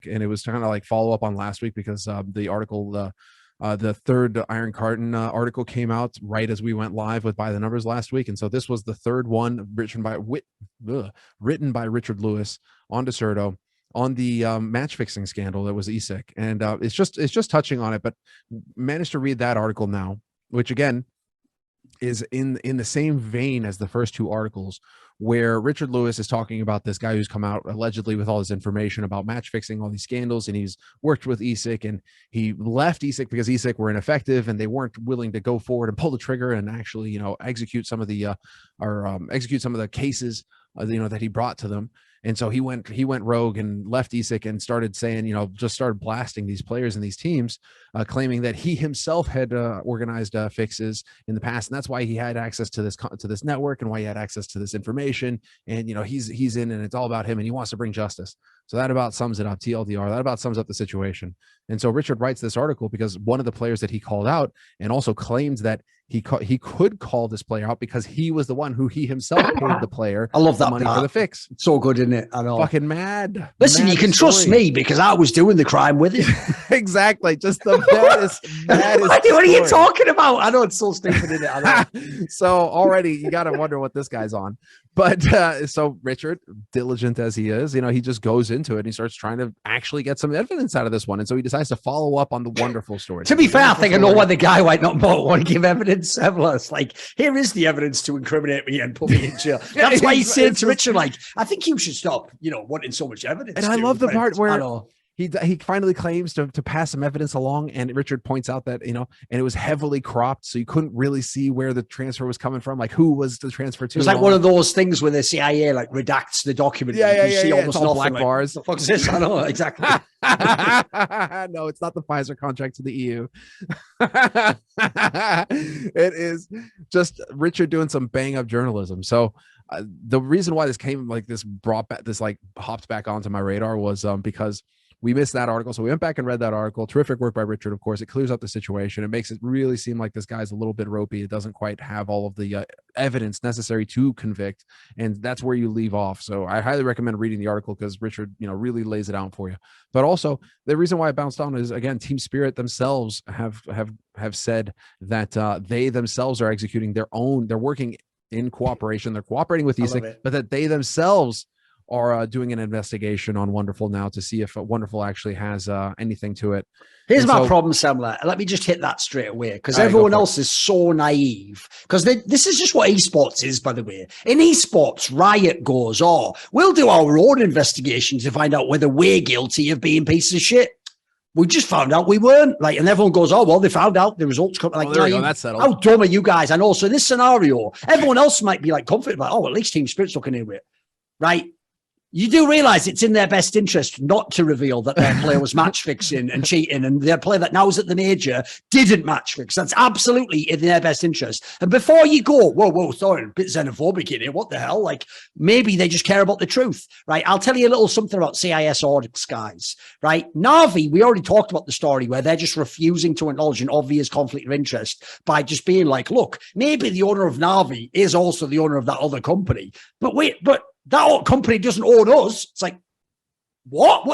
and it was kind of like follow up on last week because the article, the third Iron Carton article came out right as we went live with By the Numbers last week. And so this was the third one written by Richard Lewis on Deserto on the match fixing scandal that was ESIC. And it's just touching on it, but managed to read that article now, which again is in the same vein as the first two articles, where Richard Lewis is talking about this guy who's come out allegedly with all this information about match fixing, all these scandals, and he's worked with ESIC, and he left ESIC because ESIC were ineffective and they weren't willing to go forward and pull the trigger and actually, you know, execute some of the cases, you know, that he brought to them. And so he went rogue and left ESIC and started saying, you know, just started blasting these players and these teams, claiming that he himself had organized fixes in the past, and that's why he had access to this network and why he had access to this information. And you know, he's in, and it's all about him, and he wants to bring justice. So that about sums it up. TLDR. That about sums up the situation. And so Richard writes this article because one of the players that he called out, and also claims that he could call this player out because he was the one who he himself paid the player. I love that money for the fix. It's so good, isn't it? I know. Fucking mad. Listen, mad you can story. trust me because I was doing the crime with him. Exactly. Just the baddest. What are you talking about? I know it's so stupid, isn't it? I know. So already you got to wonder what this guy's on. But so Richard, diligent as he is, you know, he just goes into it and he starts trying to actually get some evidence out of this one. And so he decides to follow up on the wonderful story. To be fair, I think I know why the guy might not want to give evidence. Semmler, like, here is the evidence to incriminate me and put me in jail. That's why he's saying to Richard, like, I think you should stop, you know, wanting so much evidence. And I love the part where he finally claims to pass some evidence along, and Richard points out that, you know, and it was heavily cropped, so you couldn't really see where the transfer was coming from, like who was the transfer to. It's like one of those things where the CIA like redacts the document. You see almost it's all nothing, black bars. What the fuck is this? I know, exactly. No, it's not the Pfizer contract to the EU. It is just Richard doing some bang up journalism. So the reason why this came like this hopped back onto my radar was because we missed that article. So we went back and read that article. Terrific work by Richard, of course. It clears up the situation. It makes it really seem like this guy's a little bit ropey. It doesn't quite have all of the evidence necessary to convict. And that's where you leave off. So I highly recommend reading the article because Richard, you know, really lays it out for you. But also the reason why I bounced on is, again, Team Spirit themselves have said that they themselves are executing their own, they're working in cooperation. They're cooperating with ESIC, but that they themselves are doing an investigation on Wonderful now to see if Wonderful actually has anything to it. Here's my problem, Semmler. Let me just hit that straight away, because everyone else is so naive. Because this is just what esports is, by the way. In esports, Riot goes, oh, we'll do our own investigation to find out whether we're guilty of being pieces of shit. We just found out we weren't. Like, and everyone goes, oh, well, they found out the results come. Like, there we go, that's settled. How dumb are you guys? And also in this scenario, everyone else might be like confident about, oh, at least Team Spirit's looking into it, right? You do realize it's in their best interest not to reveal that their player was match fixing and cheating, and their player that now is at the major didn't match fix. That's absolutely in their best interest. And before you go, whoa, Thorin, a bit xenophobic in here. What the hell? Like, maybe they just care about the truth, right? I'll tell you a little something about CIS audits, guys, right? Na'Vi, we already talked about the story where they're just refusing to acknowledge an obvious conflict of interest by just being like, look, maybe the owner of Na'Vi is also the owner of that other company. But wait, that company doesn't own us. It's like, what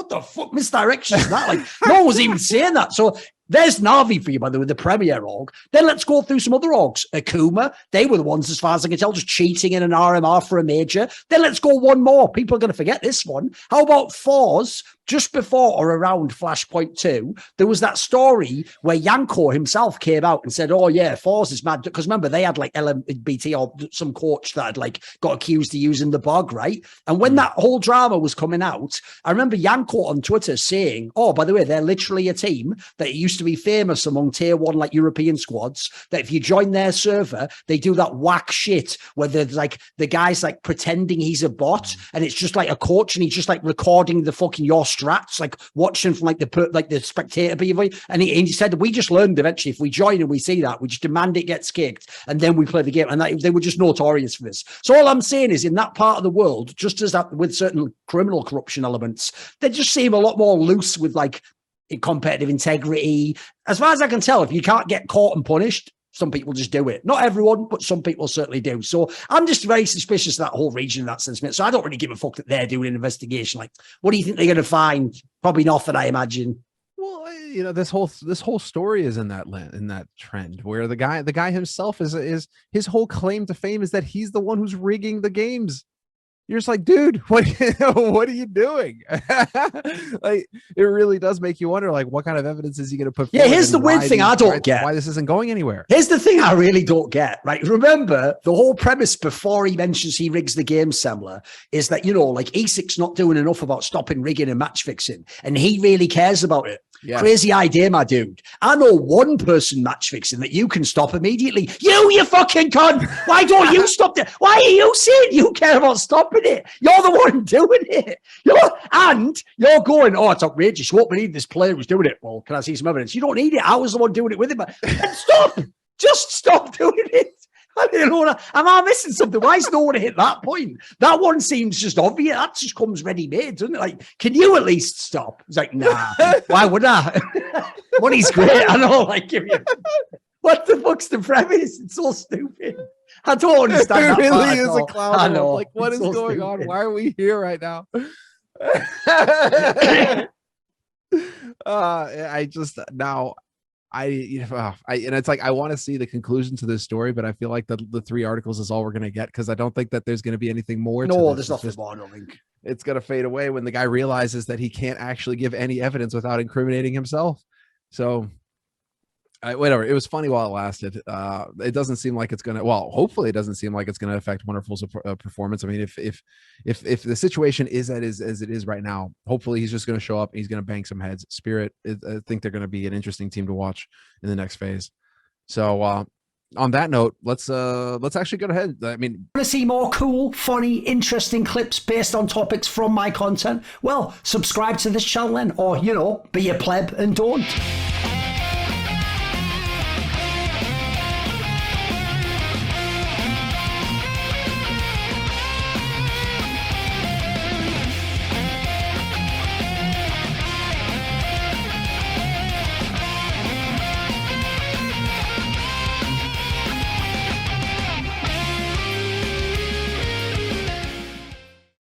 the fuck misdirection is that? Like, no one was even saying that. So there's Na'Vi for you, by the way, the Premier org. Then let's go through some other orgs. Akuma, they were the ones, as far as I can tell, just cheating in an RMR for a major. Then let's go one more. People are going to forget this one. How about Force? Just before or around Flashpoint 2, there was that story where Yanko himself came out and said, oh, yeah, Force is mad. Because remember, they had like LMBT or some coach that had like got accused of using the bug, right? And when that whole drama was coming out, I remember Yanko on Twitter saying, oh, by the way, they're literally a team that used to be famous among tier 1 like European squads, that if you join their server, they do that whack shit where there's like the guy's like pretending he's a bot and it's just like a coach and he's just like recording the fucking your strats, like watching from like the spectator PV. And he said, we just learned eventually if we join and we see that, we just demand it gets kicked and then we play the game. And they were just notorious for this. So all I'm saying is in that part of the world, just as that with certain criminal corruption elements, they just seem a lot more loose with like competitive integrity. As far as I can tell, if you can't get caught and punished, Some people just do it. Not everyone, but some people certainly do. So I'm just very suspicious of that whole region in that sense, mate. So I don't really give a fuck that they're doing an investigation. Like, what do you think they're going to find? Probably nothing, I imagine. Well, you know, this whole story is in that trend where the guy himself is his whole claim to fame is that he's the one who's rigging the games. You're just like, dude, what are you doing? Like, it really does make you wonder, like, what kind of evidence is he going to put forward? Yeah, here's the weird thing I don't get. Why this isn't going anywhere. Here's the thing I really don't get, right? Remember, the whole premise before he mentions he rigs the game, Semmler, is that, you know, like, ESIC's not doing enough about stopping rigging and match fixing, and he really cares about it. Yes. Crazy idea, my dude. I know one person match fixing that you can stop immediately. You fucking cunt. Why don't you stop it? Why are you saying you care about stopping it? You're the one doing it. You're going, oh, it's outrageous. You won't believe this player was doing it. Well, can I see some evidence? You don't need it. I was the one doing it with him. And stop. Just stop doing it. I don't know. Am I missing something? Why is no one hit that point? That one seems just obvious. That just comes ready-made, doesn't it? Like, can you at least stop? It's like, nah. Why would I? Money's great. I know. Like, give me. What the fuck's the premise? It's so stupid. I don't understand. It really is a clown. I know. Like, what is so going on? Why are we here right now? I just now. And it's like, I want to see the conclusion to this story, but I feel like the 3 articles is all we're going to get, because I don't think that there's going to be anything more. No, there's nothing more. I don't think it's going to fade away when the guy realizes that he can't actually give any evidence without incriminating himself. So whatever. It was funny while it lasted. It doesn't seem like it's going to, well, hopefully it doesn't seem like it's going to affect Wonderful's performance. I mean, if the situation is as it is right now, hopefully he's just going to show up and he's going to bang some heads. Spirit, I think they're going to be an interesting team to watch in the next phase. So, on that note, let's actually go ahead. I mean, want to see more cool, funny, interesting clips based on topics from my content? Well, subscribe to this channel then, or, you know, be a pleb and don't.